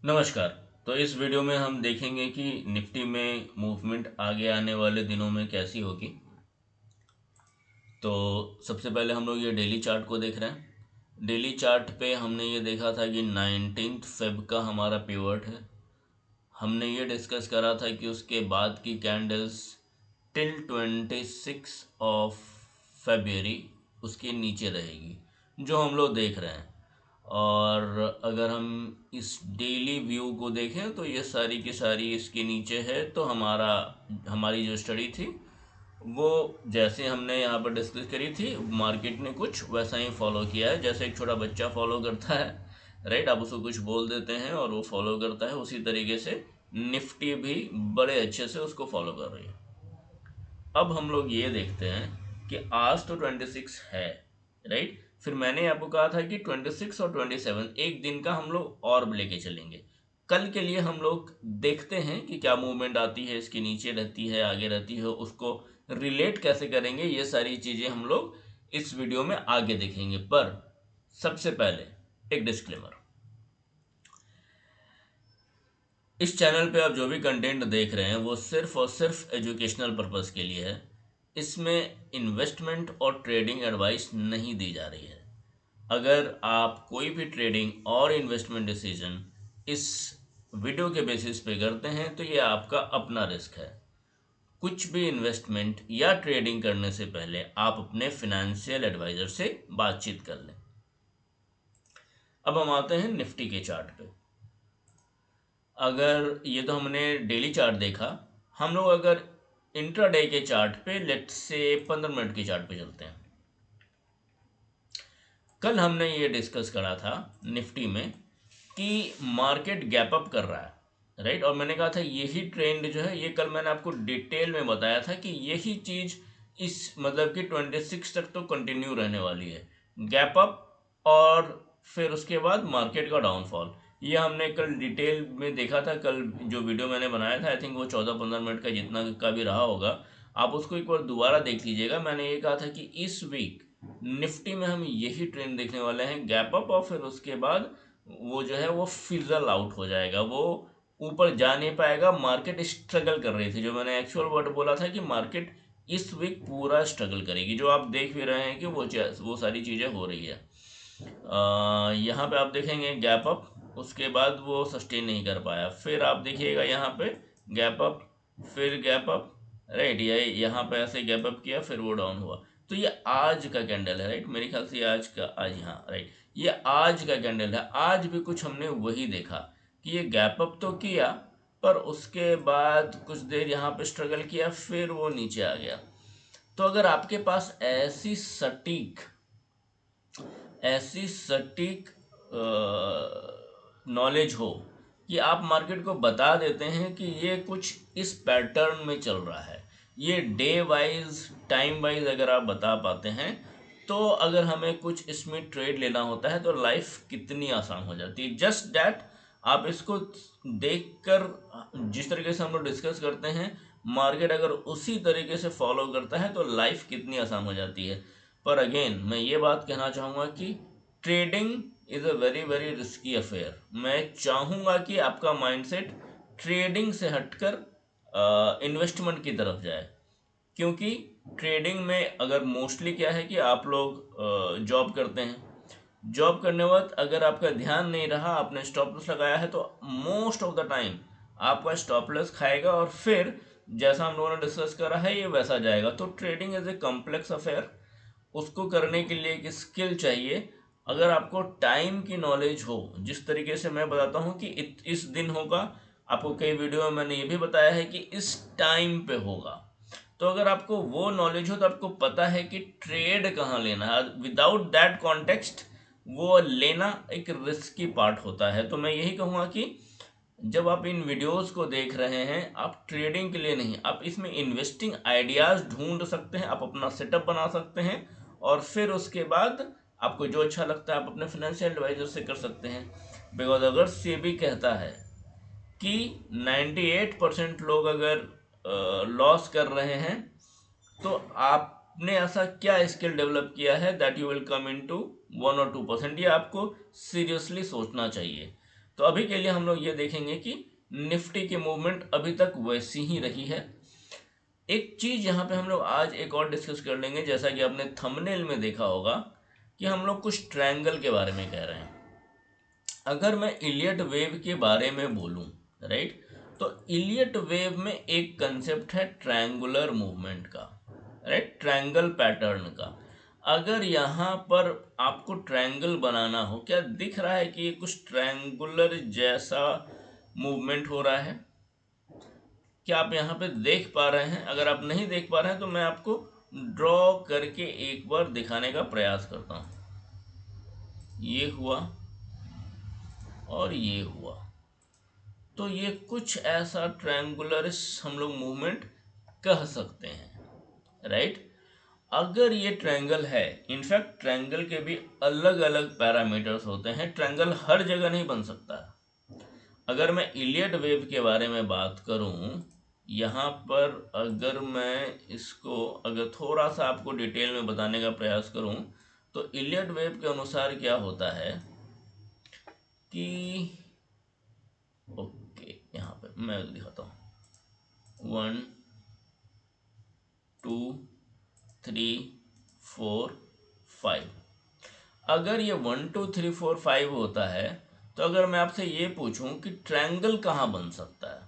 नमस्कार। तो इस वीडियो में हम देखेंगे कि निफ्टी में मूवमेंट आगे आने वाले दिनों में कैसी होगी। तो सबसे पहले हम लोग ये डेली चार्ट को देख रहे हैं। डेली चार्ट पे हमने ये देखा था कि 19 फेब का हमारा पिवट है। हमने ये डिस्कस करा था कि उसके बाद की कैंडल्स टिल 26 उसके नीचे रहेगी, जो हम लोग देख रहे हैं। और अगर हम इस डेली व्यू को देखें तो ये सारी की सारी इसके नीचे है। तो हमारी जो स्टडी थी वो जैसे हमने यहाँ पर डिस्कस करी थी, मार्केट ने कुछ वैसा ही फॉलो किया है, जैसे एक छोटा बच्चा फॉलो करता है। राइट, आप उसको कुछ बोल देते हैं और वो फॉलो करता है, उसी तरीके से निफ्टी भी बड़े अच्छे से उसको फॉलो कर रही है। अब हम लोग ये देखते हैं कि आज तो 26 है। राइट, फिर मैंने आपको कहा था कि 26 और 27 एक दिन का हम लोग और लेके चलेंगे। कल के लिए हम लोग देखते हैं कि क्या मूवमेंट आती है, इसके नीचे रहती है, आगे रहती है, उसको रिलेट कैसे करेंगे। ये सारी चीज़ें हम लोग इस वीडियो में आगे देखेंगे। पर सबसे पहले एक डिस्क्लेमर। इस चैनल पे आप जो भी कंटेंट देख रहे हैं वो सिर्फ और सिर्फ एजुकेशनल पर्पस के लिए है। इसमें इन्वेस्टमेंट और ट्रेडिंग एडवाइस नहीं दी जा रही है। अगर आप कोई भी ट्रेडिंग और इन्वेस्टमेंट डिसीजन इस वीडियो के बेसिस पे करते हैं तो ये आपका अपना रिस्क है। कुछ भी इन्वेस्टमेंट या ट्रेडिंग करने से पहले आप अपने फिनेंशियल एडवाइज़र से बातचीत कर लें। अब हम आते हैं निफ्टी के चार्ट पे। अगर ये तो हमने डेली चार्ट देखा, हम लोग अगर इंट्राडे के चार्ट पे लेट्स से 15 मिनट के चार्ट पे चलते हैं। कल हमने ये डिस्कस करा था निफ्टी में कि मार्केट गैप अप कर रहा है। राइट, और मैंने कहा था यही ट्रेंड जो है, ये कल मैंने आपको डिटेल में बताया था कि यही चीज़ इस मतलब कि 26 तक तो कंटिन्यू रहने वाली है, गैप अप और फिर उसके बाद मार्केट का डाउनफॉल। ये हमने कल डिटेल में देखा था। कल जो वीडियो मैंने बनाया था, आई थिंक वो 14-15 मिनट का जितना का भी रहा होगा, आप उसको एक बार दोबारा देख लीजिएगा। मैंने ये कहा था कि इस वीक निफ्टी में हम यही ट्रेंड देखने वाले हैं, गैप अप, और फिर उसके बाद वो जो है वो फिजल आउट हो जाएगा, वो ऊपर जा नहीं पाएगा। मार्केट स्ट्रगल कर रही थी, जो मैंने एक्चुअल वर्ड बोला था कि मार्केट इस वीक पूरा स्ट्रगल करेगी, जो आप देख भी रहे हैं कि वो सारी चीज़ें हो रही है। यहाँ पे आप देखेंगे गैप अप, उसके बाद वो सस्टेन नहीं कर पाया। फिर आप देखिएगा यहाँ पे गैप अप, फिर गैप अप। राइट, ये यहाँ पे ऐसे गैप अप किया, फिर वो डाउन हुआ। तो ये आज का कैंडल है। राइट, मेरे ख्याल से ये आज का, आज, हाँ राइट, ये आज का कैंडल है। आज भी कुछ हमने वही देखा कि ये गैप अप तो किया, पर उसके बाद कुछ देर यहाँ पे स्ट्रगल किया, फिर वो नीचे आ गया। तो अगर आपके पास ऐसी सटीक नॉलेज हो कि आप मार्केट को बता देते हैं कि ये कुछ इस पैटर्न में चल रहा है, ये डे वाइज टाइम वाइज अगर आप बता पाते हैं, तो अगर हमें कुछ इसमें ट्रेड लेना होता है तो लाइफ कितनी आसान हो जाती है। जस्ट दैट, आप इसको देखकर, जिस तरीके से हम लोग डिस्कस करते हैं, मार्केट अगर उसी तरीके से फॉलो करता है तो लाइफ कितनी आसान हो जाती है। पर अगेन मैं ये बात कहना चाहूँगा कि trading is a very very risky affair. मैं चाहूँगा कि आपका माइंडसेट ट्रेडिंग से हटकर इन्वेस्टमेंट की तरफ जाए, क्योंकि ट्रेडिंग में अगर मोस्टली क्या है कि आप लोग जॉब करते हैं, जॉब करने वक्त अगर आपका ध्यान नहीं रहा, आपने स्टॉप लॉस लगाया है, तो मोस्ट ऑफ द टाइम आपका स्टॉप लॉस खाएगा और फिर जैसा हम लोगों ने डिस्कस करा है ये वैसा जाएगा। तो trading is a complex affair, उसको करने के लिए एक स्किल चाहिए। अगर आपको टाइम की नॉलेज हो, जिस तरीके से मैं बताता हूँ कि इस दिन होगा, आपको कई वीडियो में मैंने ये भी बताया है कि इस टाइम पे होगा, तो अगर आपको वो नॉलेज हो तो आपको पता है कि ट्रेड कहाँ लेना है। विदाउट दैट कॉन्टेक्स्ट वो लेना एक रिस्की पार्ट होता है। तो मैं यही कहूँगा कि जब आप इन वीडियोस को देख रहे हैं, आप ट्रेडिंग के लिए नहीं, आप इसमें इन्वेस्टिंग आइडियाज़ ढूंढ सकते हैं, आप अपना सेटअप बना सकते हैं, और फिर उसके बाद आपको जो अच्छा लगता है आप अपने फाइनेंशियल एडवाइजर से कर सकते हैं। बिकॉज अगर सेबी कहता है कि 98% लोग अगर लॉस कर रहे हैं, तो आपने ऐसा क्या स्किल डेवलप किया है that you will come in to 1 और 2%। ये आपको सीरियसली सोचना चाहिए। तो अभी के लिए हम लोग ये देखेंगे कि निफ्टी की मूवमेंट अभी तक वैसी ही रही है। एक चीज़ यहाँ पे हम लोग आज एक और डिस्कस कर लेंगे, जैसा कि आपने थंबनेल में देखा होगा कि हम लोग कुछ ट्रायंगल के बारे में कह रहे हैं। अगर मैं इलियट वेव के बारे में बोलूं, राइट, तो इलियट वेव में एक कंसेप्ट है ट्रायंगुलर मूवमेंट का, राइट, ट्रायंगल पैटर्न का। अगर यहाँ पर आपको ट्रायंगल बनाना हो, क्या दिख रहा है कि ये कुछ ट्रायंगुलर जैसा मूवमेंट हो रहा है? क्या आप यहाँ पे देख पा रहे हैं? अगर आप नहीं देख पा रहे हैं तो मैं आपको ड्रॉ करके एक बार दिखाने का प्रयास करता हूँ। ये हुआ और ये हुआ, तो ये कुछ ऐसा ट्रायंगुलर हम लोग मूवमेंट कह सकते हैं, राइट। अगर ये ट्रायंगल है, इनफैक्ट ट्रायंगल के भी अलग अलग पैरामीटर्स होते हैं, ट्रायंगल हर जगह नहीं बन सकता। अगर मैं इलियट वेव के बारे में बात करूं, यहाँ पर अगर मैं इसको अगर थोड़ा सा आपको डिटेल में बताने का प्रयास करूं, तो इलियट वेव के अनुसार क्या होता है कि ओके, यहाँ पे मैं दिखाता हूँ 1 2 3 4 5। अगर ये 1 2 3 4 5 होता है, तो अगर मैं आपसे ये पूछूं कि ट्रायंगल कहाँ बन सकता है,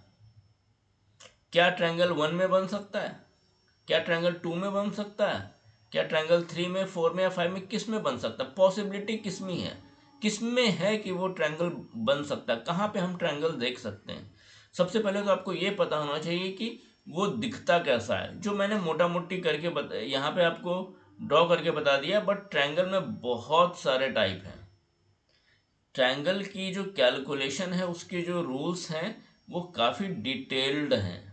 क्या ट्रायंगल 1 में बन सकता है, क्या ट्रायंगल 2 में बन सकता है, क्या ट्रायंगल 3 में, 4 में या 5 में, किस में बन सकता है? पॉसिबिलिटी किस में है, किस में है कि वो ट्रायंगल बन सकता है? कहाँ पे हम ट्रायंगल देख सकते हैं? सबसे पहले तो आपको ये पता होना चाहिए कि वो दिखता कैसा है। जो मैंने मोटा मोटी करके यहाँ पे आपको ड्रॉ करके बता दिया, बट ट्रायंगल में बहुत सारे टाइप हैं। ट्रायंगल की जो कैलकुलेशन है, उसके जो रूल्स हैं, वो काफ़ी डिटेल्ड हैं।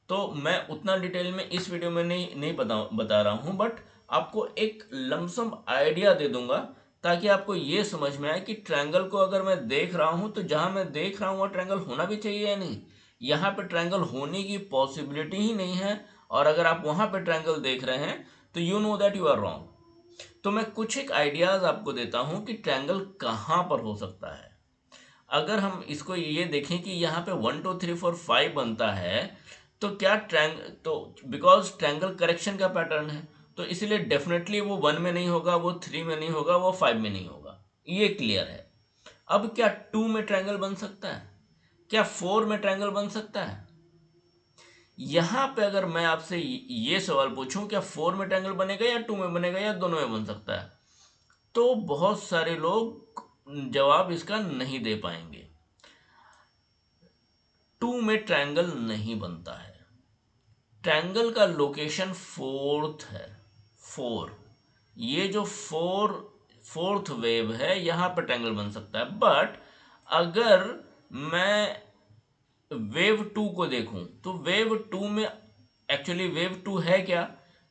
तो मैं उतना डिटेल में इस वीडियो में नहीं बता रहा हूँ, बट आपको एक लमसम आइडिया दे दूंगा, ताकि आपको ये समझ में आए कि ट्रायंगल को अगर मैं देख रहा हूँ, तो जहाँ मैं देख रहा हूँ वहाँ ट्रायंगल होना भी चाहिए या नहीं। यहाँ पे ट्रायंगल होने की पॉसिबिलिटी ही नहीं है, और अगर आप वहाँ पे ट्रायंगल देख रहे हैं, तो you know that you are wrong. तो मैं कुछ एक आइडियाज आपको देता हूँ कि ट्रायंगल कहाँ पर हो सकता है। अगर हम इसको ये देखें कि यहाँ पे 1 2 3 4 5 बनता है, तो क्या तो बिकॉज ट्रायंगल करेक्शन का पैटर्न है, तो इसलिए डेफिनेटली वो 1 में नहीं होगा, वो 3 में नहीं होगा, वो 5 में नहीं होगा, ये क्लियर है। अब क्या 2 में ट्रायंगल बन सकता है? क्या 4 में ट्रायंगल बन सकता है? यहाँ पे अगर मैं आपसे ये सवाल पूछूं, क्या 4 में ट्रायंगल बनेगा या 2 में बनेगा या दोनों में बन सकता है, तो बहुत सारे लोग जवाब इसका नहीं दे पाएंगे। 2 में ट्रायंगल नहीं बनता है। ट्रायंगल का लोकेशन फोर्थ है, 4। ये जो फोर्थ वेव है, यहाँ पर ट्रायंगल बन सकता है। बट अगर मैं वेव 2 को देखूं, तो वेव 2 में एक्चुअली वेव 2 है क्या?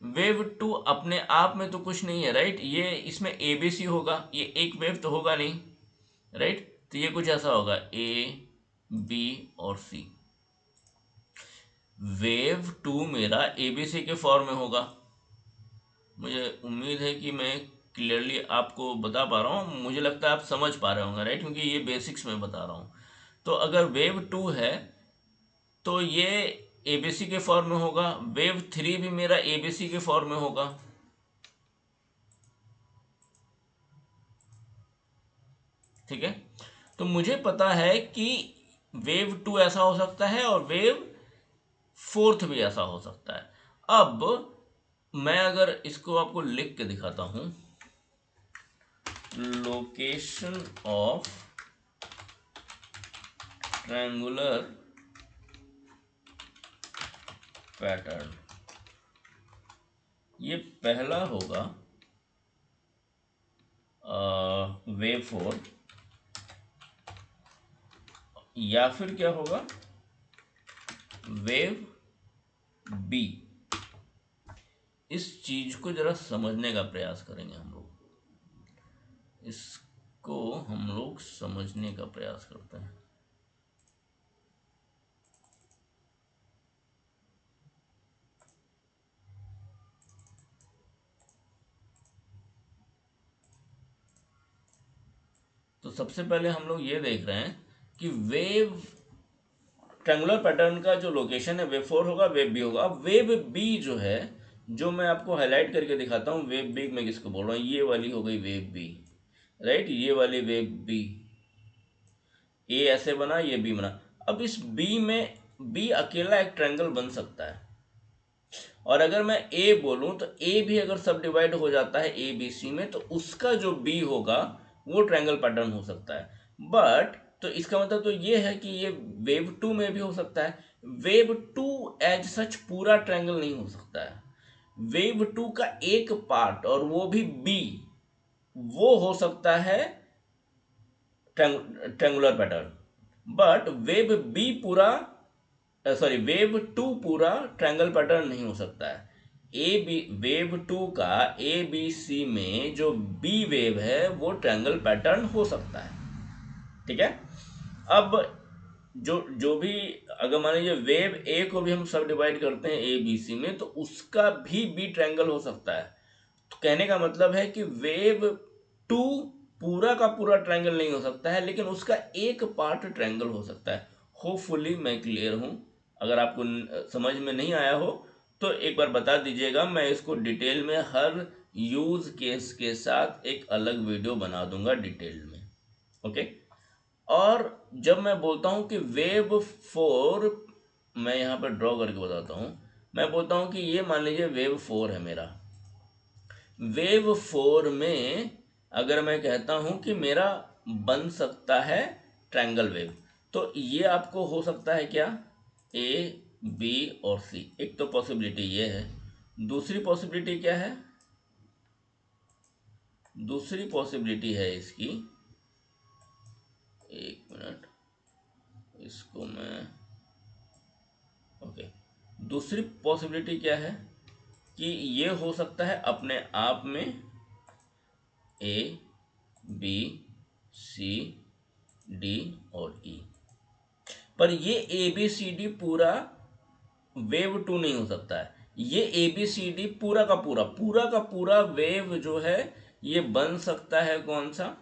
वेव 2 अपने आप में तो कुछ नहीं है, राइट। ये इसमें एबीसी होगा, ये एक वेव तो होगा नहीं, राइट। तो ये कुछ ऐसा होगा, ए बी और सी। वेव 2 मेरा एबीसी के फॉर्म में होगा। मुझे उम्मीद है कि मैं क्लियरली आपको बता पा रहा हूँ, मुझे लगता है आप समझ पा रहे होंगे, राइट, क्योंकि ये बेसिक्स में बता रहा हूँ। तो अगर वेव 2 है, तो ये एबीसी के फॉर्म में होगा। वेव 3 भी मेरा एबीसी के फॉर्म में होगा, ठीक है। तो मुझे पता है कि वेव 2 ऐसा हो सकता है और वेव फोर्थ भी ऐसा हो सकता है। अब मैं अगर इसको आपको लिख के दिखाता हूं, लोकेशन ऑफ ट्रायंगुलर पैटर्न, ये पहला होगा वेव 4, या फिर क्या होगा, वेव बी। इस चीज को जरा समझने का प्रयास करेंगे हम लोग, इसको हम लोग समझने का प्रयास करते हैं। तो सबसे पहले हम लोग ये देख रहे हैं कि वेव ट्रायंगुलर पैटर्न का जो लोकेशन है वेव 4 होगा, वेव बी होगा। अब वेव बी जो है, जो मैं आपको हाईलाइट करके दिखाता हूँ, वेव बी मैं किसको बोल रहा हूँ, ये वाली हो गई वेव बी, राइट, ये वाली वेव बी। ए ऐसे बना, ये बी बना। अब इस बी में बी अकेला एक ट्रायंगल बन सकता है, और अगर मैं ए बोलूं तो ए भी अगर सब डिवाइड हो जाता है ए बी सी में, तो उसका जो बी होगा वो ट्रायंगल पैटर्न हो सकता है। बट तो इसका मतलब तो ये है कि ये वेव टू में भी हो सकता है। वेव टू एज सच पूरा ट्रायंगल नहीं हो सकता है। वेव टू का एक पार्ट, और वो भी बी, वो हो सकता है triangular pattern. But wave B पूरा, सॉरी, वेव टू पूरा ट्रायंगल पैटर्न नहीं हो सकता है। ए बी वेव टू का ए बी सी में जो बी वेव है वो ट्रायंगल पैटर्न हो सकता है, ठीक है। अब जो जो भी, अगर मान लीजिए वेव ए को भी हम सब डिवाइड करते हैं ए बी सी में, तो उसका भी बी ट्रायंगल हो सकता है। तो कहने का मतलब है कि वेव टू पूरा का पूरा ट्रायंगल नहीं हो सकता है, लेकिन उसका एक पार्ट ट्रायंगल हो सकता है। होपफुली मैं क्लियर हूं। अगर आपको समझ में नहीं आया हो तो एक बार बता दीजिएगा, मैं इसको डिटेल में हर यूज केस के साथ एक अलग वीडियो बना दूंगा डिटेल में, ओके। और जब मैं बोलता हूं कि वेव 4, मैं यहां पर ड्रॉ करके बताता हूं। मैं बोलता हूं कि ये मान लीजिए वेव 4 है मेरा। वेव 4 में अगर मैं कहता हूं कि मेरा बन सकता है ट्रायंगल वेव, तो ये आपको हो सकता है क्या, ए बी और सी। एक तो पॉसिबिलिटी ये है। दूसरी पॉसिबिलिटी क्या है, दूसरी पॉसिबिलिटी है इसकी, एक मिनट, इसको मैं, ओके। दूसरी पॉसिबिलिटी क्या है कि ये हो सकता है अपने आप में ए बी सी डी और ई, पर ये ए बी सी डी पूरा वेव टू नहीं हो सकता है। ये ए बी सी डी पूरा का पूरा वेव जो है, ये बन सकता है कौन सा,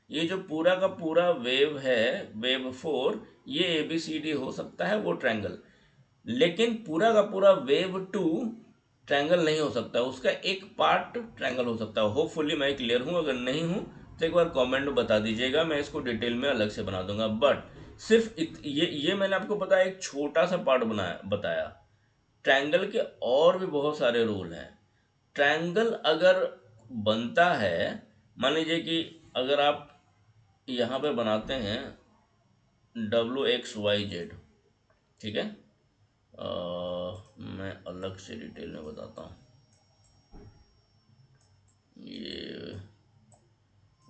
ये जो पूरा का पूरा वेव है, वेव 4, ये ए बी सी डी हो सकता है वो ट्रायंगल। लेकिन पूरा का पूरा वेव टू ट्रायंगल नहीं हो सकता, उसका एक पार्ट ट्रायंगल हो सकता है। होपफुली मैं क्लियर हूँ। अगर नहीं हूँ तो एक बार कमेंट में बता दीजिएगा, मैं इसको डिटेल में अलग से बना दूंगा। बट सिर्फ ये मैंने आपको पता एक छोटा सा पार्ट बताया। ट्रायंगल के और भी बहुत सारे रूल हैं। ट्रायंगल अगर बनता है, मान लीजिए कि अगर आप यहाँ पे बनाते हैं WXYZ, ठीक है। मैं अलग से डिटेल में बताता हूँ। ये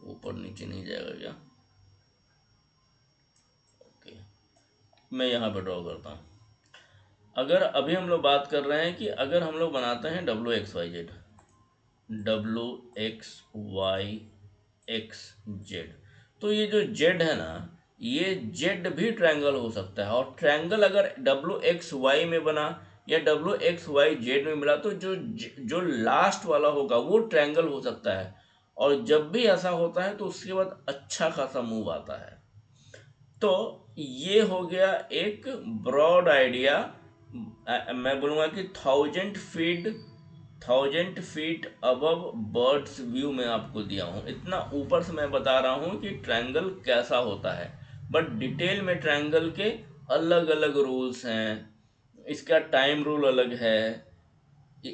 ऊपर नीचे नहीं जाएगा क्या, ओके। मैं यहाँ पे ड्रॉ करता हूँ। अगर अभी हम लोग बात कर रहे हैं कि अगर हम लोग बनाते हैं WXYZ, WXYXZ, तो ये जो Z है ना, ये Z भी ट्रायंगल हो सकता है। और ट्रायंगल अगर WXY में बना या WXYZ में मिला, तो जो लास्ट वाला होगा वो ट्रायंगल हो सकता है। और जब भी ऐसा होता है तो उसके बाद अच्छा खासा मूव आता है। तो ये हो गया एक ब्रॉड आइडिया। मैं बोलूँगा कि 1000 फीट अबव बर्ड्स व्यू में आपको दिया हूँ। इतना ऊपर से मैं बता रहा हूँ कि ट्रायंगल कैसा होता है। बट डिटेल में ट्रायंगल के अलग अलग रूल्स हैं। इसका टाइम रूल अलग है।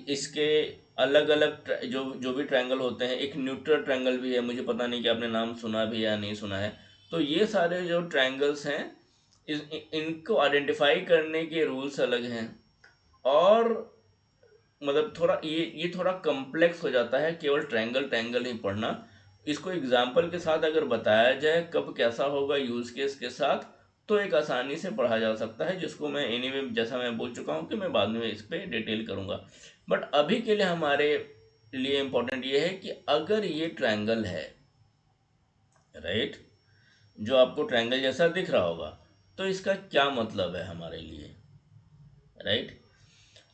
इसके अलग अलग जो जो भी ट्रायंगल होते हैं, एक न्यूट्रल ट्रायंगल भी है, मुझे पता नहीं कि आपने नाम सुना भी या नहीं सुना है। तो ये सारे जो ट्रायंगल्स हैं, इनको आइडेंटिफाई करने के रूल्स अलग हैं। और मतलब थोड़ा ये थोड़ा कम्प्लेक्स हो जाता है केवल ट्रायंगल ट्रायंगल ही पढ़ना। इसको एग्जाम्पल के साथ अगर बताया जाए कब कैसा होगा यूज केस के साथ, तो एक आसानी से पढ़ा जा सकता है, जिसको मैं एनीवे जैसा मैं बोल चुका हूँ कि मैं बाद में इस पर डिटेल करूँगा। बट अभी के लिए हमारे लिए इम्पोर्टेंट ये है कि अगर ये ट्रायंगल है, राइट, जो आपको ट्रायंगल जैसा दिख रहा होगा, तो इसका क्या मतलब है हमारे लिए, राइट।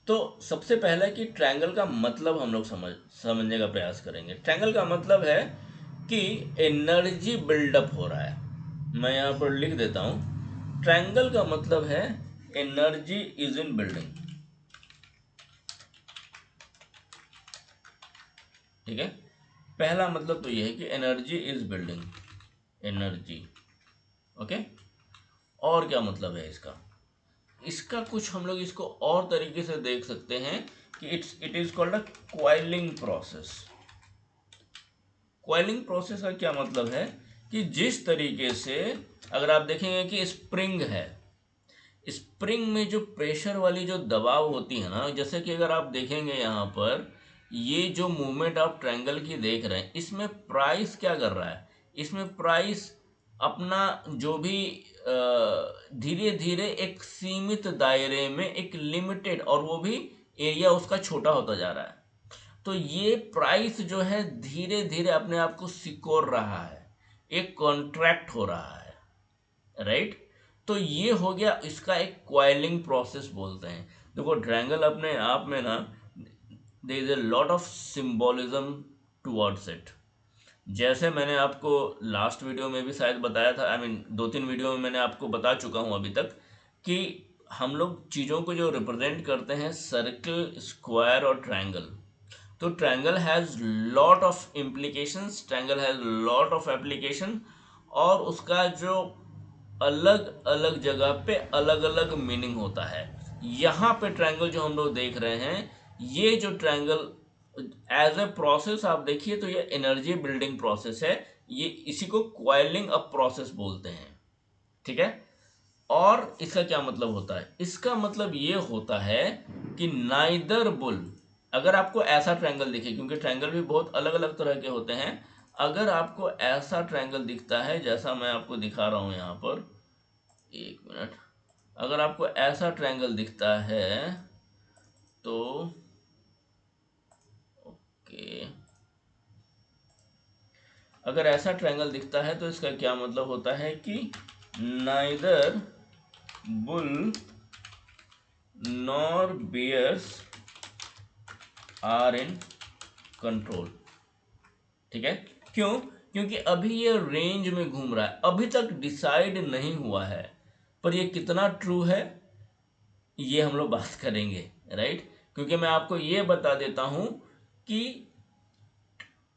तो सबसे पहला कि ट्रायंगल का मतलब हम लोग समझने का प्रयास करेंगे। ट्रायंगल का मतलब है कि एनर्जी बिल्डअप हो रहा है। मैं यहाँ पर लिख देता हूँ, ट्रायंगल का मतलब है एनर्जी इज इन बिल्डिंग। ठीक है, पहला मतलब तो यह है कि energy is building, energy. Okay, और क्या मतलब है इसका? इसका कुछ हम लोग इसको और तरीके से देख सकते हैं कि it is called a coiling process. Coiling process का क्या मतलब है कि जिस तरीके से अगर आप देखेंगे कि स्प्रिंग है, स्प्रिंग में जो प्रेशर वाली जो दबाव होती है ना, जैसे कि अगर आप देखेंगे यहाँ पर ये जो मूवमेंट आप ट्रायंगल की देख रहे हैं, इसमें प्राइस क्या कर रहा है, इसमें प्राइस अपना जो भी धीरे धीरे एक सीमित दायरे में एक लिमिटेड, और वो भी एरिया उसका छोटा होता जा रहा है। तो ये प्राइस जो है धीरे धीरे अपने आप को सिकोड़ रहा है, एक कॉन्ट्रैक्ट हो रहा है, राइट। तो ये हो गया इसका एक क्वाइलिंग प्रोसेस बोलते हैं। देखो ट्रायंगल अपने आप में ना, there is a lot of symbolism towards it. जैसे मैंने आपको लास्ट वीडियो में भी शायद बताया था, आई मीन 2-3 वीडियो में मैंने आपको बता चुका हूँ अभी तक, कि हम लोग चीज़ों को जो रिप्रेजेंट करते हैं सर्कल, स्क्वायर और ट्रायंगल। तो triangle has lot of implications, triangle has lot of application, और उसका जो अलग अलग जगह पे अलग अलग मीनिंग होता है। यहाँ पे ट्रायंगल जो हम लोग देख रहे हैं, ये जो ट्रायंगल एज ए प्रोसेस आप देखिए तो ये एनर्जी बिल्डिंग प्रोसेस है, ये इसी को क्वाइलिंग अप प्रोसेस बोलते हैं। ठीक है, और इसका क्या मतलब होता है? इसका मतलब ये होता है कि नाइदर बुल, अगर आपको ऐसा ट्रायंगल दिखे, क्योंकि ट्रायंगल भी बहुत अलग अलग तरह के होते हैं, अगर आपको ऐसा ट्रायंगल दिखता है जैसा मैं आपको दिखा रहा हूं यहाँ पर, एक मिनट, अगर आपको ऐसा ट्रायंगल दिखता है तो ओके, अगर ऐसा ट्रायंगल दिखता है तो इसका क्या मतलब होता है कि neither bull nor bears are in control. ठीक है, क्यों? क्योंकि अभी ये रेंज में घूम रहा है, अभी तक डिसाइड नहीं हुआ है, पर ये कितना ट्रू है ये हम लोग बात करेंगे, राइट। क्योंकि मैं आपको ये बता देता हूं कि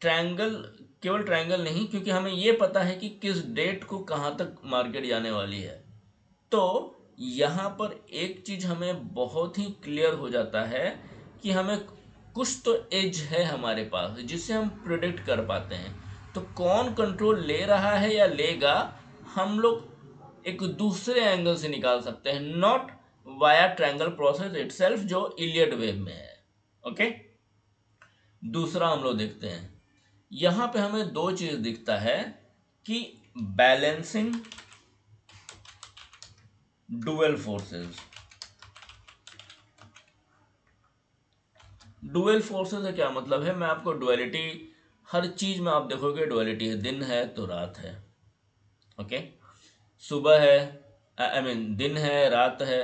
ट्रायंगल, केवल ट्रायंगल नहीं, क्योंकि हमें ये पता है कि किस डेट को कहाँ तक मार्केट जाने वाली है। तो यहाँ पर एक चीज हमें बहुत ही क्लियर हो जाता है कि हमें कुछ तो एज है हमारे पास जिससे हम प्रिडिक्ट कर पाते हैं। तो कौन कंट्रोल ले रहा है या लेगा, हम लोग एक दूसरे एंगल से निकाल सकते हैं, not via triangle process itself जो इलियट वेव में है। ओके, दूसरा हम लोग देखते हैं, यहां पे हमें दो चीज दिखता है कि balancing dual forces. Dual forces का क्या मतलब है? मैं आपको डुअलिटी, हर चीज में आप देखोगे डुअलिटी है, दिन है तो रात है। ओके, सुबह है, आई मीन दिन है रात है,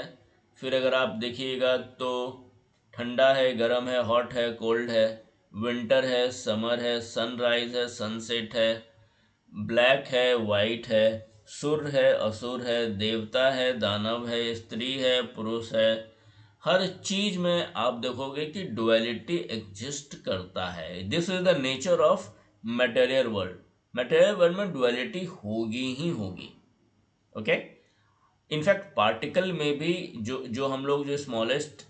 फिर अगर आप देखिएगा तो ठंडा है गर्म है, हॉट है कोल्ड है, विंटर है समर है, सनराइज है सनसेट है, ब्लैक है वाइट है, सुर है असुर है, देवता है दानव है, स्त्री है पुरुष है। हर चीज में आप देखोगे कि डुअलिटी एग्जिस्ट करता है। This is the nature of material world. Material world में डुअलिटी होगी ही होगी। ओके, इनफैक्ट पार्टिकल में भी जो जो हम लोग जो स्मॉलेस्ट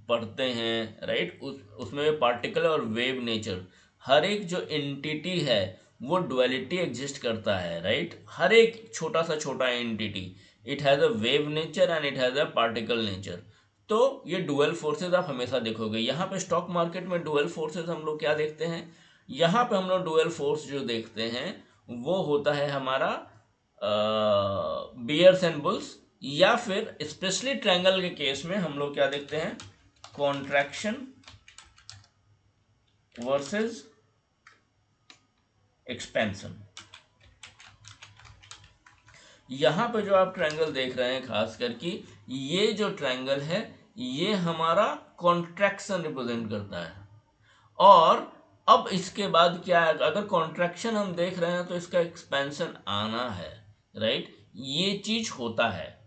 पढ़ते हैं, राइट, उसमें पार्टिकल और वेव नेचर, हर एक जो एंटिटी है वो डुअलिटी एग्जिस्ट करता है, राइट। हर एक छोटा सा छोटा entity, it has a wave nature and it has a particle nature. तो ये डुअल फोर्सेस आप हमेशा देखोगे। यहाँ पे स्टॉक मार्केट में डुअल फोर्सेस हम लोग क्या देखते हैं, यहाँ पे हम लोग डुअल फोर्स जो देखते हैं वो होता है हमारा बियर्स एंड बुल्स, या फिर स्पेशली ट्रायंगल के केस में हम लोग क्या देखते हैं, कॉन्ट्रैक्शन वर्सेस एक्सपेंशन। यहां पे जो आप ट्रायंगल देख रहे हैं खास करके, ये जो ट्रायंगल है ये हमारा कॉन्ट्रैक्शन रिप्रेजेंट करता है, और अब इसके बाद क्या है, अगर कॉन्ट्रैक्शन हम देख रहे हैं तो इसका एक्सपेंशन आना है, राइट, ये चीज होता है।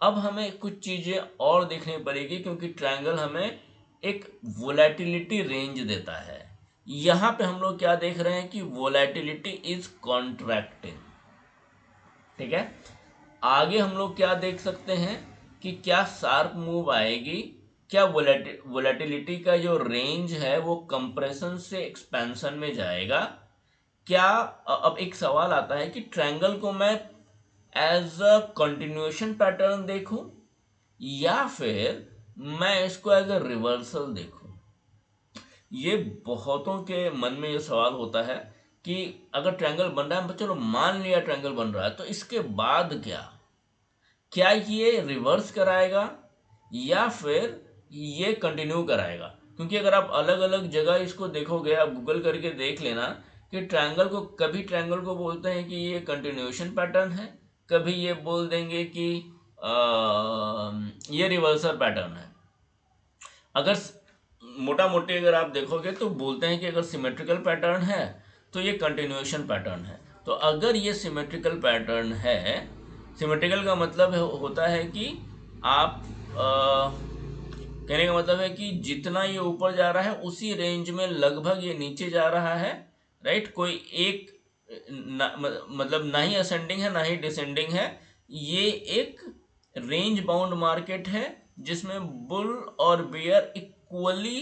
अब हमें कुछ चीजें और देखनी पड़ेगी, क्योंकि ट्रायंगल हमें एक वोलेटिलिटी रेंज देता है। यहां पे हम लोग क्या देख रहे हैं कि वोलेटिलिटी इज कॉन्ट्रैक्टिंग, ठीक है। आगे हम लोग क्या देख सकते हैं कि क्या शार्प मूव आएगी, क्या वोलेटिलिटी का जो रेंज है वो कंप्रेशन से एक्सपेंशन में जाएगा, क्या। अब एक सवाल आता है कि ट्रायंगल को मैं एज अ कंटिन्यूएशन पैटर्न देखूं या फिर मैं इसको एज अ रिवर्सल देखूं। ये बहुतों के मन में ये सवाल होता है कि अगर ट्रायंगल बन रहा है, चलो मान लिया ट्रायंगल बन रहा है, तो इसके बाद क्या ये रिवर्स कराएगा या फिर ये कंटिन्यू कराएगा। क्योंकि अगर आप अलग अलग जगह इसको देखोगे, आप गूगल करके देख लेना कि ट्रायंगल को, कभी ट्रायंगल को बोलते हैं कि ये कंटिन्यूएशन पैटर्न है, कभी ये बोल देंगे कि ये रिवर्सल पैटर्न है। अगर मोटा मोटी अगर आप देखोगे तो बोलते हैं कि अगर सिमेट्रिकल पैटर्न है तो ये कंटिन्यूएशन पैटर्न है। तो अगर ये सिमेट्रिकल पैटर्न है, सिमेट्रिकल का मतलब होता है कि आप कहने का मतलब है कि जितना ये ऊपर जा रहा है उसी रेंज में लगभग ये नीचे जा रहा है, राइट। कोई एक मतलब ना ही असेंडिंग है ना ही डिसेंडिंग है, ये एक रेंज बाउंड मार्केट है जिसमें बुल और बियर इक्वली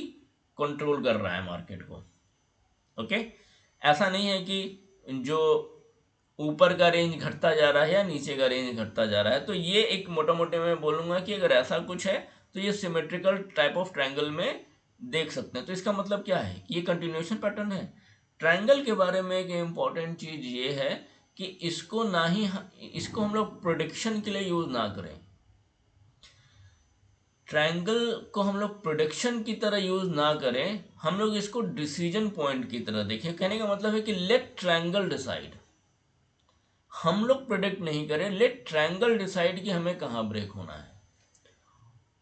कंट्रोल कर रहा है मार्केट को, ओके। ऐसा नहीं है कि जो ऊपर का रेंज घटता जा रहा है या नीचे का रेंज घटता जा रहा है। तो ये एक मोटा मोटे मैं बोलूंगा कि अगर ऐसा कुछ है तो ये सिमेट्रिकल टाइप ऑफ ट्रायंगल में देख सकते हैं। तो इसका मतलब क्या है, ये कंटिन्यूएशन पैटर्न है। ट्रायंगल के बारे में एक इम्पॉर्टेंट चीज ये है कि इसको ना ही, इसको हम लोग प्रोडिक्शन के लिए यूज ना करें। ट्रायंगल को हम लोग प्रोडिक्शन की तरह यूज ना करें, हम लोग इसको डिसीजन पॉइंट की तरह देखें। कहने का मतलब है कि लेट ट्रायंगल डिसाइड, हम लोग प्रोडिक्ट नहीं करें, लेट ट्रायंगल डिसाइड कि हमें कहाँ ब्रेक होना है।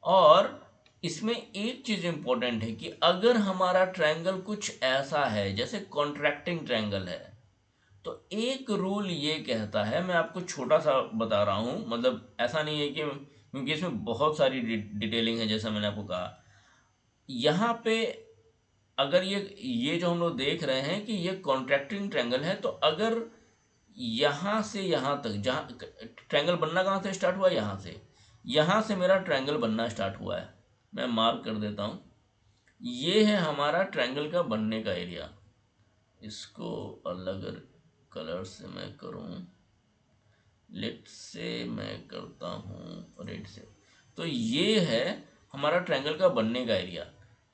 और इसमें एक चीज इंपॉर्टेंट है कि अगर हमारा ट्रायंगल कुछ ऐसा है जैसे कॉन्ट्रैक्टिंग ट्रायंगल है, तो एक रूल ये कहता है, मैं आपको छोटा सा बता रहा हूँ, मतलब ऐसा नहीं है कि, क्योंकि इसमें बहुत सारी डिटेलिंग है जैसा मैंने आपको कहा। यहाँ पे अगर ये जो हम लोग देख रहे हैं कि ये कॉन्ट्रैक्टिंग ट्रायंगल है, तो अगर यहाँ से यहाँ तक, जहाँ ट्रायंगल बनना कहाँ से स्टार्ट हुआ, यहाँ से मेरा ट्रायंगल बनना स्टार्ट हुआ है। मैं मार्क कर देता हूँ, ये है हमारा ट्रायंगल का बनने का एरिया। इसको अलग कलर से मैं करूँ, लेट से मैं करता हूँ रेड से। तो ये है हमारा ट्रायंगल का बनने का एरिया।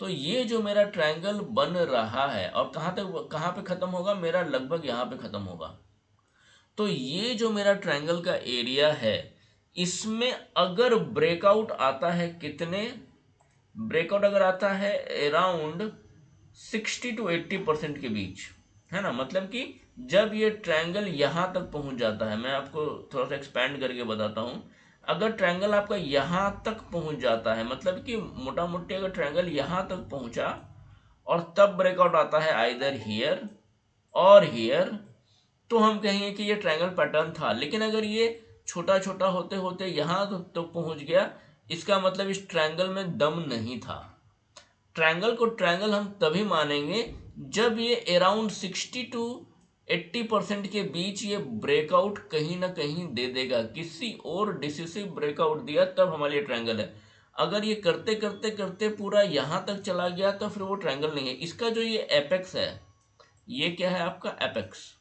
तो ये जो मेरा ट्रायंगल बन रहा है और कहाँ पे ख़त्म होगा, मेरा लगभग यहाँ पे ख़त्म होगा। तो ये जो मेरा ट्रायंगल का एरिया है, इसमें अगर ब्रेकआउट आता है, कितने ब्रेकआउट अगर आता है अराउंड 60 to 80% के बीच, है ना। मतलब कि जब ये ट्रायंगल यहाँ तक पहुँच जाता है, मैं आपको थोड़ा सा एक्सपैंड करके बताता हूँ। अगर ट्रायंगल आपका यहाँ तक पहुँच जाता है, मतलब कि मोटा मोटी अगर ट्रायंगल यहाँ तक पहुँचा और तब ब्रेकआउट आता है आइदर हियर और हियर, तो हम कहेंगे कि ये ट्रायंगल पैटर्न था। लेकिन अगर ये छोटा छोटा होते होते यहाँ तो पहुँच गया, इसका मतलब इस ट्रायंगल में दम नहीं था। ट्रायंगल को ट्रायंगल हम तभी मानेंगे जब ये अराउंड 60 to 80% के बीच ये ब्रेकआउट कहीं ना कहीं दे देगा, किसी और डिसिसिव ब्रेकआउट दिया तब हमारे लिए ट्रायंगल है। अगर ये करते करते करते पूरा यहाँ तक चला गया तो फिर वो ट्रायंगल नहीं है। इसका जो ये एपेक्स है, ये क्या है आपका एपेक्स,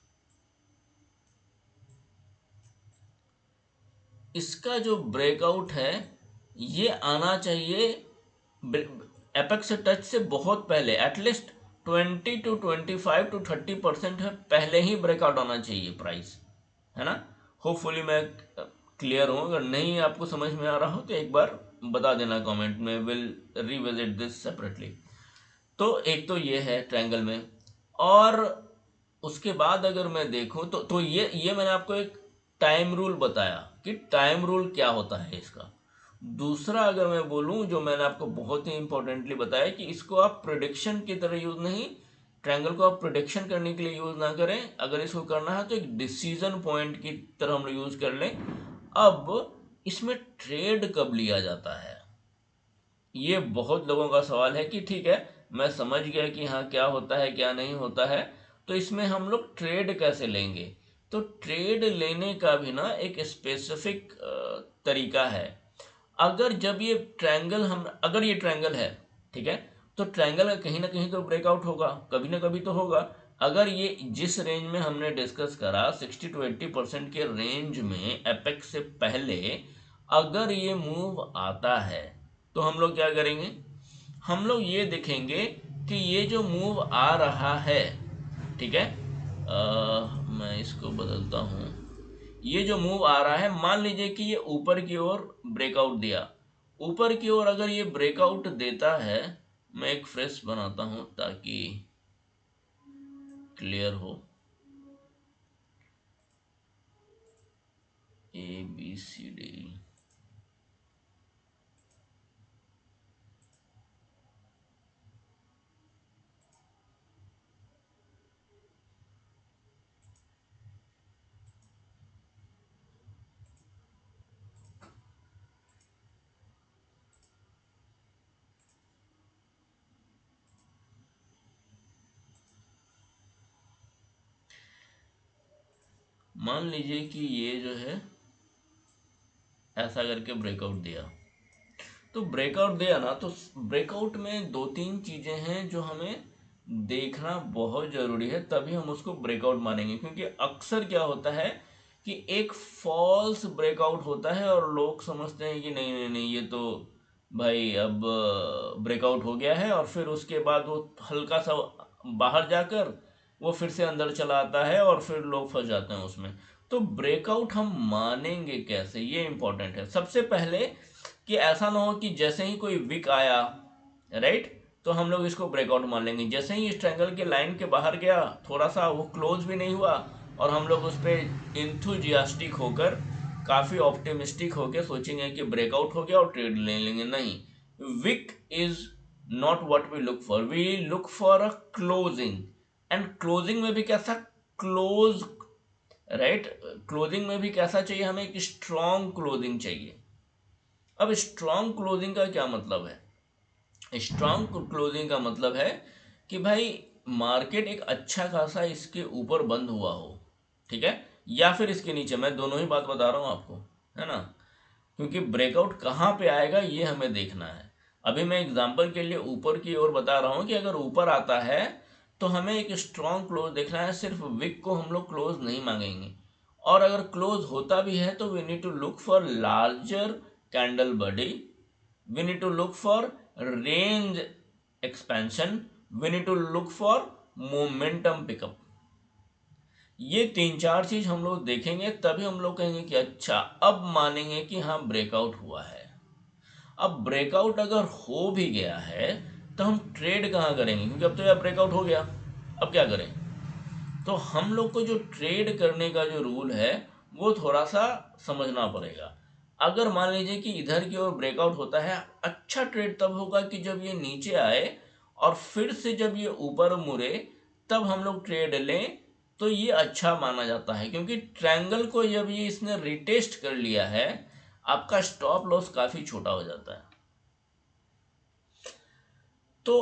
इसका जो ब्रेकआउट है ये आना चाहिए एपेक्स से टच से बहुत पहले, एटलीस्ट 20 to 25 to 30% है पहले ही ब्रेकआउट आना चाहिए प्राइस, है ना। होपफुली मैं क्लियर हूँ। अगर नहीं आपको समझ में आ रहा हो तो एक बार बता देना कमेंट में, विल रिविजिट दिस सेपरेटली। तो एक तो ये है ट्रायंगल में। और उसके बाद अगर मैं देखूं तो ये मैंने आपको एक टाइम रूल बताया कि टाइम रूल क्या होता है इसका। दूसरा अगर मैं बोलूं, जो मैंने आपको बहुत ही इंपॉर्टेंटली बताया कि इसको आप प्रिडिक्शन की तरह यूज नहीं, ट्रायंगल को आप प्रोडिक्शन करने के लिए यूज ना करें, अगर इसको करना है तो एक डिसीजन पॉइंट की तरह हम लोग यूज कर लें। अब इसमें ट्रेड कब लिया जाता है, ये बहुत लोगों का सवाल है कि ठीक है मैं समझ गया कि हाँ क्या होता है क्या नहीं होता है, तो इसमें हम लोग ट्रेड कैसे लेंगे। तो ट्रेड लेने का भी ना एक स्पेसिफिक तरीका है। अगर जब ये ट्रायंगल हम अगर ये ट्रायंगल है, ठीक है, तो ट्रायंगल का कहीं ना कहीं तो ब्रेकआउट होगा, कभी ना कभी तो होगा। अगर ये जिस रेंज में हमने डिस्कस करा 60 to 80% के रेंज में एपेक्स से पहले अगर ये मूव आता है, तो हम लोग क्या करेंगे, हम लोग ये देखेंगे कि ये जो मूव आ रहा है, ठीक है, मैं इसको बदलता हूँ, ये जो मूव आ रहा है मान लीजिए कि ये ऊपर की ओर ब्रेकआउट दिया, ऊपर की ओर अगर ये ब्रेकआउट देता है, मैं एक फ्रेश बनाता हूं ताकि क्लियर हो, ABCD। मान लीजिए कि ये जो है ऐसा करके ब्रेकआउट दिया, तो ब्रेकआउट दिया ना, तो ब्रेकआउट में दो तीन चीजें हैं जो हमें देखना बहुत जरूरी है, तभी हम उसको ब्रेकआउट मानेंगे। क्योंकि अक्सर क्या होता है कि एक फॉल्स ब्रेकआउट होता है और लोग समझते हैं कि नहीं नहीं नहीं ये तो भाई अब ब्रेकआउट हो गया है, और फिर उसके बाद वो हल्का सा बाहर जाकर वो फिर से अंदर चला आता है और फिर लोग फंस जाते हैं उसमें। तो ब्रेकआउट हम मानेंगे कैसे, ये इंपॉर्टेंट है। सबसे पहले कि ऐसा ना हो कि जैसे ही कोई विक आया, राइट, तो हम लोग इसको ब्रेकआउट मान लेंगे। जैसे ही इस ट्रायंगल के लाइन के बाहर गया, थोड़ा सा वो क्लोज भी नहीं हुआ, और हम लोग उस पर इंथुजियास्टिक होकर काफ़ी ऑप्टिमिस्टिक होकर सोचेंगे कि ब्रेकआउट हो गया और ट्रेड ले लेंगे। नहीं, wick is not what we look for, we look for a closing. And closing में भी कैसा, क्लोज, राइट, क्लोजिंग में भी कैसा चाहिए हमें, एक स्ट्रॉन्ग क्लोजिंग चाहिए। अब स्ट्रॉन्ग क्लोजिंग का क्या मतलब है, स्ट्रॉन्ग क्लोजिंग का मतलब है कि भाई मार्केट एक अच्छा खासा इसके ऊपर बंद हुआ हो, ठीक है, या फिर इसके नीचे, मैं दोनों ही बात बता रहा हूं आपको, है ना। क्योंकि ब्रेकआउट कहाँ पे आएगा ये हमें देखना है। अभी मैं एग्जांपल के लिए ऊपर की ओर बता रहा हूँ कि अगर ऊपर आता है तो हमें एक स्ट्रॉन्ग क्लोज देखना है, सिर्फ विक को हम लोग क्लोज नहीं मांगेंगे। और अगर क्लोज होता भी है तो we need to look for larger candle body, we need to look for range expansion, we need to look for momentum pickup। ये तीन चार चीज हम लोग देखेंगे तभी हम लोग कहेंगे कि अच्छा अब मानेंगे कि हाँ ब्रेकआउट हुआ है। अब ब्रेकआउट अगर हो भी गया है तो हम ट्रेड कहाँ करेंगे, क्योंकि अब तो यार ब्रेकआउट हो गया, अब क्या करें। तो हम लोग को जो ट्रेड करने का जो रूल है वो थोड़ा सा समझना पड़ेगा। अगर मान लीजिए कि इधर की ओर ब्रेकआउट होता है, अच्छा ट्रेड तब होगा कि जब ये नीचे आए और फिर से जब ये ऊपर मुड़े तब हम लोग ट्रेड लें, तो ये अच्छा माना जाता है। क्योंकि ट्रायंगल को जब ये इसने रिटेस्ट कर लिया है, आपका स्टॉप लॉस काफ़ी छोटा हो जाता है। तो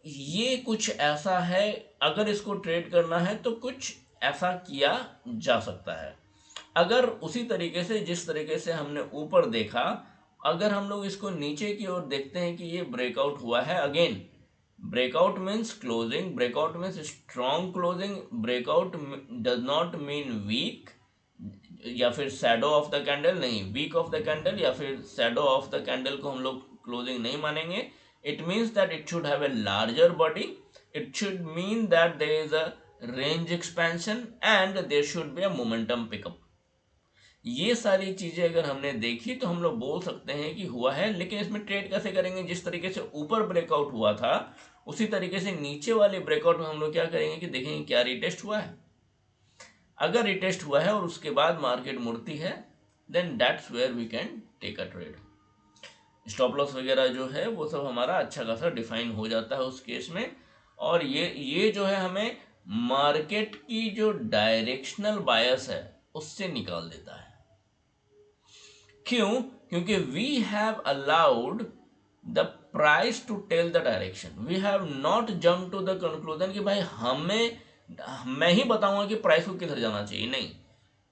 ये कुछ ऐसा है, अगर इसको ट्रेड करना है तो कुछ ऐसा किया जा सकता है। अगर उसी तरीके से जिस तरीके से हमने ऊपर देखा, अगर हम लोग इसको नीचे की ओर देखते हैं कि ये ब्रेकआउट हुआ है, again breakout means closing, breakout means strong closing, breakout does not mean wick या फिर शैडो ऑफ द कैंडल, नहीं, वीक ऑफ द कैंडल या फिर शैडो ऑफ द कैंडल को हम लोग क्लोजिंग नहीं मानेंगे। It means that it should have a larger body, it should mean that there is a range expansion and there should be a momentum pickup. ये सारी चीजें अगर हमने देखी तो हम लोग बोल सकते हैं कि हुआ है। लेकिन इसमें ट्रेड कैसे करेंगे, जिस तरीके से ऊपर ब्रेकआउट हुआ था उसी तरीके से नीचे वाले ब्रेकआउट में हम लोग क्या करेंगे कि देखेंगे क्या रिटेस्ट हुआ है। अगर रिटेस्ट हुआ है और उसके बाद मार्केट मुड़ती है, then that's where we can take a trade. Stop loss वगैरह जो है वो सब हमारा अच्छा खासा डिफाइन हो जाता है उस केस में। और ये जो है हमें मार्केट की जो डायरेक्शनल बायस है उससे निकाल देता है। क्यों? क्योंकि we have allowed the price to tell the direction, we have not jump to the conclusion कि भाई मैं ही बताऊंगा कि प्राइस को किधर जाना चाहिए। नहीं,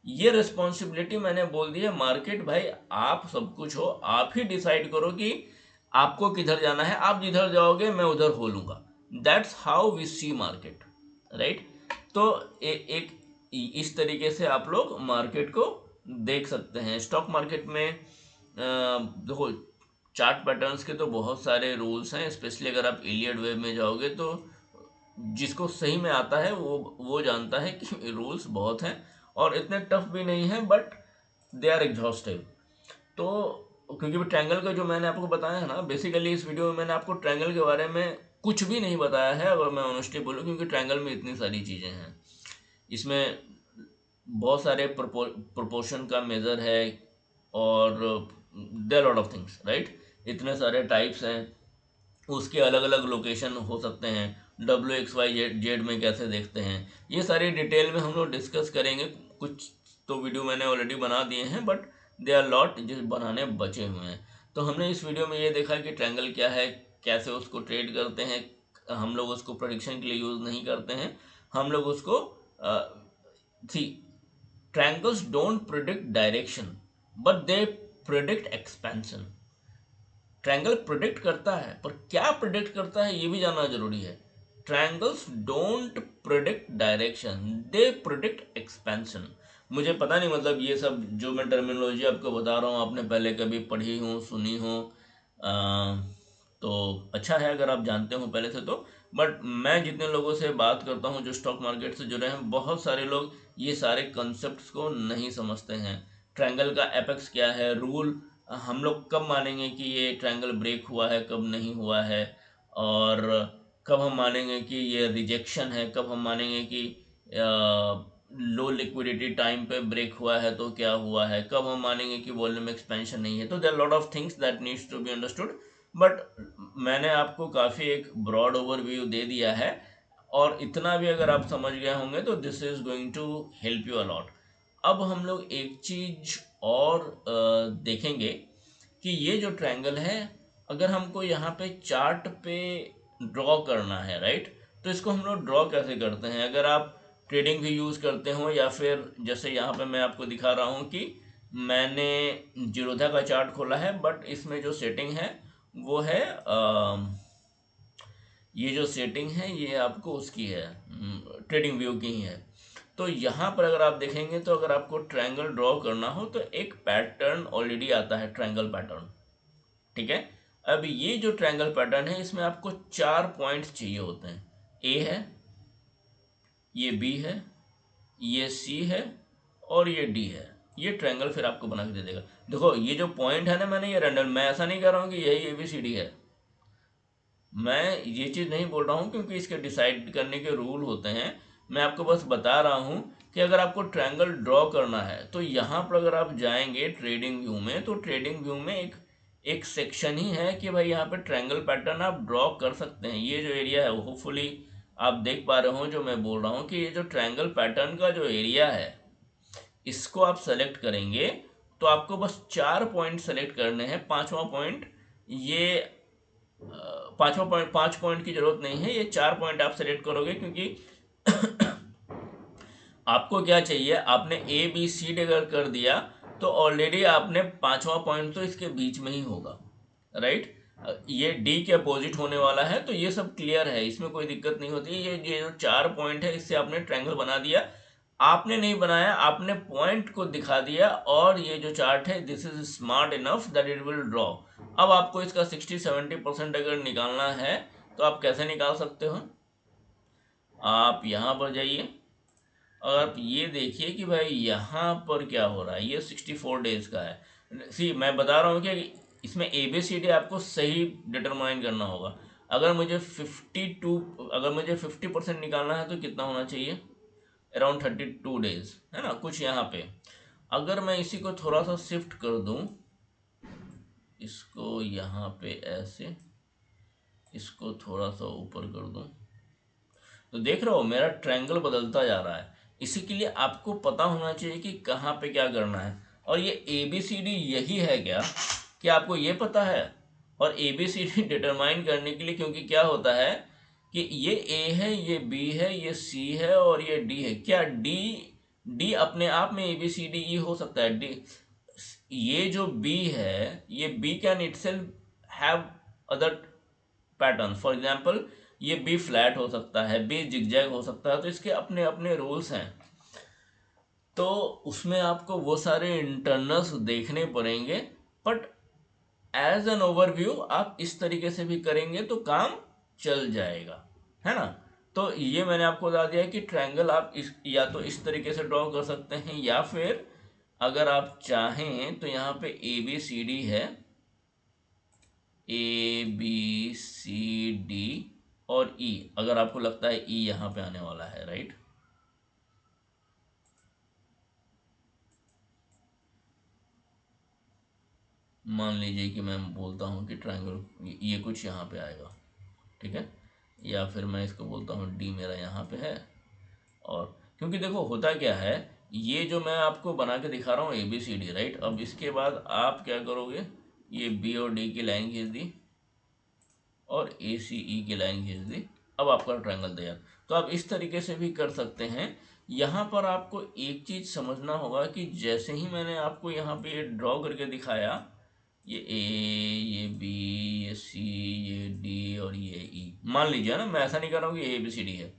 ये रिस्पॉन्सिबिलिटी मैंने बोल दी है मार्केट भाई आप सब कुछ हो, आप ही डिसाइड करो कि आपको किधर जाना है, आप जिधर जाओगे मैं उधर हो लूंगा। That's how we see market, right. तो एक इस तरीके से आप लोग मार्केट को देख सकते हैं। स्टॉक मार्केट में देखो चार्ट पैटर्न्स के तो बहुत सारे रूल्स हैं, स्पेशली अगर आप इलियड वेब में जाओगे तो जिसको सही में आता है वो जानता है कि रूल्स बहुत हैं और इतने टफ भी नहीं हैं, बट दे आर एग्जॉस्टिव। तो क्योंकि वो ट्रायंगल का जो मैंने आपको बताया है ना, बेसिकली इस वीडियो में मैंने आपको ट्रायंगल के बारे में कुछ भी नहीं बताया है अगर मैं ऑनेस्टली बोलूँ, क्योंकि ट्रायंगल में इतनी सारी चीज़ें हैं। इसमें बहुत सारे प्रोपोर्शन का मेज़र है और there lot of things, right. इतने सारे टाइप्स हैं, उसके अलग अलग लोकेशन हो सकते हैं, WXYZ में कैसे देखते हैं, ये सारी डिटेल में हम लोग डिस्कस करेंगे। कुछ तो वीडियो मैंने ऑलरेडी बना दिए हैं, बट दे आर लॉट जो बनाने बचे हुए हैं। तो हमने इस वीडियो में ये देखा कि ट्रायंगल क्या है, कैसे उसको ट्रेड करते हैं। हम लोग उसको प्रेडिक्शन के लिए यूज़ नहीं करते हैं, हम लोग उसको सी triangles don't predict direction but they predict expansion। Triangle predict करता है, पर क्या प्रिडिक्ट करता है ये भी जानना जरूरी है। Triangles don't predict direction, they predict expansion. मुझे पता नहीं मतलब ये सब जो मैं टर्मिनोलॉजी आपको बता रहा हूँ आपने पहले कभी पढ़ी हो सुनी हो, तो अच्छा है अगर आप जानते हो पहले से तो। बट मैं जितने लोगों से बात करता हूँ जो स्टॉक मार्केट से जुड़े हैं, बहुत सारे लोग ये सारे कॉन्सेप्ट्स को नहीं समझते हैं। ट्रायंगल का एपेक्स क्या है, रूल हम लोग कब मानेंगे कि ये ट्रायंगल ब्रेक हुआ है, कब नहीं हुआ है, और कब हम मानेंगे कि ये रिजेक्शन है, कब हम मानेंगे कि लो लिक्विडिटी टाइम पे ब्रेक हुआ है तो क्या हुआ है, कब हम मानेंगे कि वॉल्यूम एक्सपेंशन नहीं है। तो there lot of things that needs to be understood, but मैंने आपको काफ़ी एक ब्रॉड ओवरव्यू दे दिया है, और इतना भी अगर आप समझ गए होंगे तो this is going to help you a lot. अब हम लोग एक चीज और देखेंगे कि ये जो ट्रायंगल है, अगर हमको यहाँ पे चार्ट पे ड्रॉ करना है, राइट, तो इसको हम लोग ड्रॉ कैसे करते हैं। अगर आप ट्रेडिंग भी यूज़ करते हो या फिर जैसे यहाँ पे मैं आपको दिखा रहा हूँ कि मैंने जीरोधा का चार्ट खोला है, बट इसमें जो सेटिंग है वो है ये जो सेटिंग है ये आपको उसकी है, ट्रेडिंग व्यू की ही है। तो यहाँ पर अगर आप देखेंगे तो अगर आपको ट्रायंगल ड्रॉ करना हो तो एक पैटर्न ऑलरेडी आता है, ट्रायंगल पैटर्न, ठीक है। अब ये जो ट्रायंगल पैटर्न है इसमें आपको 4 पॉइंट्स चाहिए होते हैं। ए है, ये बी है, ये सी है, और ये डी है। ये ट्रायंगल फिर आपको बना के दे देगा। देखो ये जो पॉइंट है ना, मैंने ये रैंडम, मैं ऐसा नहीं कर रहा हूँ कि यही ABCD है, मैं ये चीज़ नहीं बोल रहा हूँ क्योंकि इसके डिसाइड करने के रूल होते हैं। मैं आपको बस बता रहा हूँ कि अगर आपको ट्रायंगल ड्रॉ करना है तो यहाँ पर अगर आप जाएंगे ट्रेडिंग व्यू में, तो ट्रेडिंग व्यू में एक एक सेक्शन ही है कि भाई यहाँ पे ट्रायंगल पैटर्न आप ड्रॉ कर सकते हैं। ये जो एरिया है होपफुली आप देख पा रहे हो जो मैं बोल रहा हूँ कि ये जो ट्रायंगल पैटर्न का जो एरिया है इसको आप सेलेक्ट करेंगे तो आपको बस 4 पॉइंट सेलेक्ट करने हैं। पांचवा पॉइंट ये पांचवा पॉइंट, 5 पॉइंट की जरूरत नहीं है, ये 4 पॉइंट आप सेलेक्ट करोगे क्योंकि आपको क्या चाहिए, आपने ABCD अगर कर दिया तो ऑलरेडी आपने 5वां पॉइंट तो इसके बीच में ही होगा, राइट। ये D के अपोजिट होने वाला है, तो ये सब क्लियर है, इसमें कोई दिक्कत नहीं होती। ये जो 4 पॉइंट है इससे आपने ट्रायंगल बना दिया। आपने नहीं बनाया, आपने पॉइंट को दिखा दिया, और ये जो चार्ट है this is smart enough that it will draw. अब आपको इसका 60-70% अगर निकालना है तो आप कैसे निकाल सकते हो, आप यहाँ पर जाइए और आप ये देखिए कि भाई यहाँ पर क्या हो रहा है। ये 64 डेज का है। सी मैं बता रहा हूँ कि इसमें ABCD आपको सही डिटरमाइन करना होगा। अगर मुझे 50% निकालना है तो कितना होना चाहिए, अराउंड 32 डेज है ना कुछ यहाँ पे। अगर मैं इसी को थोड़ा सा शिफ्ट कर दूँ, इसको यहाँ पे ऐसे, इसको थोड़ा सा ऊपर कर दूँ, तो देख रहे हो मेरा ट्रायंगल बदलता जा रहा है। इसी के लिए आपको पता होना चाहिए कि कहाँ पे क्या करना है। और ये ABCD यही है क्या आपको ये पता है? और ABCD डिटरमाइन करने के लिए, क्योंकि क्या होता है कि ये A है, ये B है, ये C है और ये D है। क्या D अपने आप में ABCDE हो सकता है? D, ये जो B है, ये B can itself have other pattern. For example ये बी फ्लैट हो सकता है, बी जिगजैग हो सकता है, तो इसके अपने अपने रूल्स हैं। तो उसमें आपको वो सारे इंटरनल्स देखने पड़ेंगे, बट एज एन ओवरव्यू आप इस तरीके से भी करेंगे तो काम चल जाएगा, है ना। तो ये मैंने आपको बता दिया कि ट्रायंगल आप या तो इस तरीके से ड्रॉ कर सकते हैं, या फिर अगर आप चाहें तो यहाँ पे ABCD है, ABCD और E, अगर आपको लगता है E यहाँ पे आने वाला है, राइट। मान लीजिए कि मैं बोलता हूँ कि ट्रायंगल ये कुछ यहाँ पे आएगा, ठीक है। या फिर मैं इसको बोलता हूँ D मेरा यहाँ पे है। और क्योंकि देखो होता क्या है, ये जो मैं आपको बना के दिखा रहा हूँ ABCD, राइट। अब इसके बाद आप क्या करोगे, ये B और D की लाइन खींच दी और ACE की लाइन खींच दी। अब आपका ट्रायंगल तैयार। तो आप इस तरीके से भी कर सकते हैं। यहाँ पर आपको एक चीज़ समझना होगा कि जैसे ही मैंने आपको यहाँ पे ये ड्रॉ करके दिखाया, ये A, ये B, ये C, ये D और ये E, मान लीजिए ना, मैं ऐसा नहीं कर रहा हूँ कि ABCD है।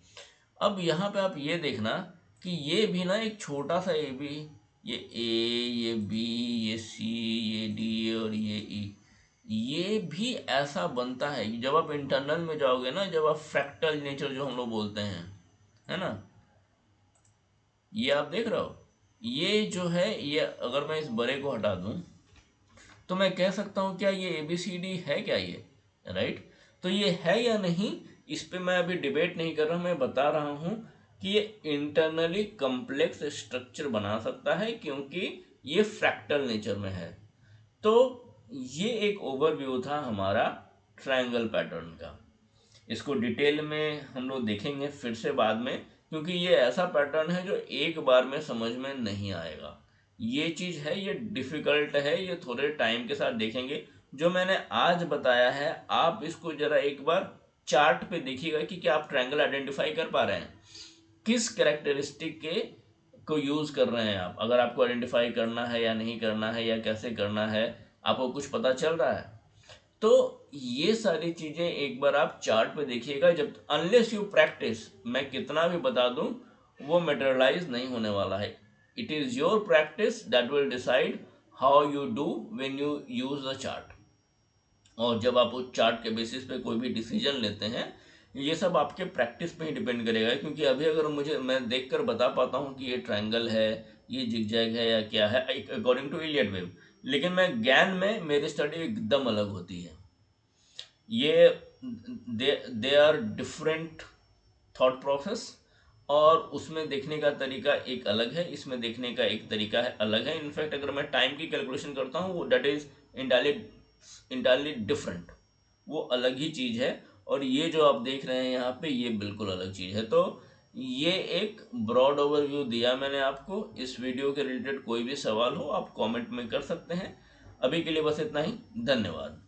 अब यहाँ पे आप ये देखना कि ये भी ना एक छोटा सा AB, ये A, ये B, ये C, ये D और ये E, ये भी ऐसा बनता है कि जब आप इंटरनल में जाओगे ना, जब आप फ्रैक्टल नेचर जो हम लोग बोलते हैं, है ना, ये आप देख रहे हो, ये जो है, ये अगर मैं इस बड़े को हटा दूं तो मैं कह सकता हूं क्या ये ABCD है क्या ये, राइट। तो ये है या नहीं, इस पे मैं अभी डिबेट नहीं कर रहा, मैं बता रहा हूं कि ये इंटरनली कॉम्प्लेक्स स्ट्रक्चर बना सकता है क्योंकि ये फ्रैक्टल नेचर में है। तो ये एक ओवरव्यू था हमारा ट्रायंगल पैटर्न का। इसको डिटेल में हम लोग देखेंगे फिर से बाद में, क्योंकि ये ऐसा पैटर्न है जो एक बार में समझ में नहीं आएगा। ये चीज़ है, ये डिफ़िकल्ट है, ये थोड़े टाइम के साथ देखेंगे। जो मैंने आज बताया है आप इसको ज़रा एक बार चार्ट पे देखिएगा कि क्या आप ट्रायंगल आइडेंटिफाई कर पा रहे हैं, किस कैरेक्टरिस्टिक के को यूज़ कर रहे हैं आप। अगर आपको आइडेंटिफाई करना है या नहीं करना है या कैसे करना है, आपको कुछ पता चल रहा है। तो ये सारी चीज़ें एक बार आप चार्ट पे देखिएगा। जब अनलेस यू प्रैक्टिस, मैं कितना भी बता दूं वो मटेरियलाइज नहीं होने वाला है। It is your practice that will decide how you do when you use the chart. और जब आप उस चार्ट के बेसिस पे कोई भी डिसीजन लेते हैं, ये सब आपके प्रैक्टिस पे ही डिपेंड करेगा। क्योंकि अभी अगर मैं देखकर बता पाता हूँ कि ये ट्रायंगल है, ये जिगजैग है या क्या है, अकॉर्डिंग टू इलियट वेव, लेकिन मैं ज्ञान में मेरी स्टडी एकदम अलग होती है। ये they are different thought process, और उसमें देखने का तरीका एक अलग है, इसमें देखने का एक तरीका है अलग है। इनफैक्ट अगर मैं टाइम की कैलकुलेशन करता हूँ, वो डेट इज इंटायरली डिफरेंट, वो अलग ही चीज़ है। और ये जो आप देख रहे हैं यहाँ पे, ये बिल्कुल अलग चीज़ है। तो ये एक ब्रॉड ओवरव्यू दिया मैंने आपको। इस वीडियो के रिलेटेड कोई भी सवाल हो आप कमेंट में कर सकते हैं। अभी के लिए बस इतना ही, धन्यवाद।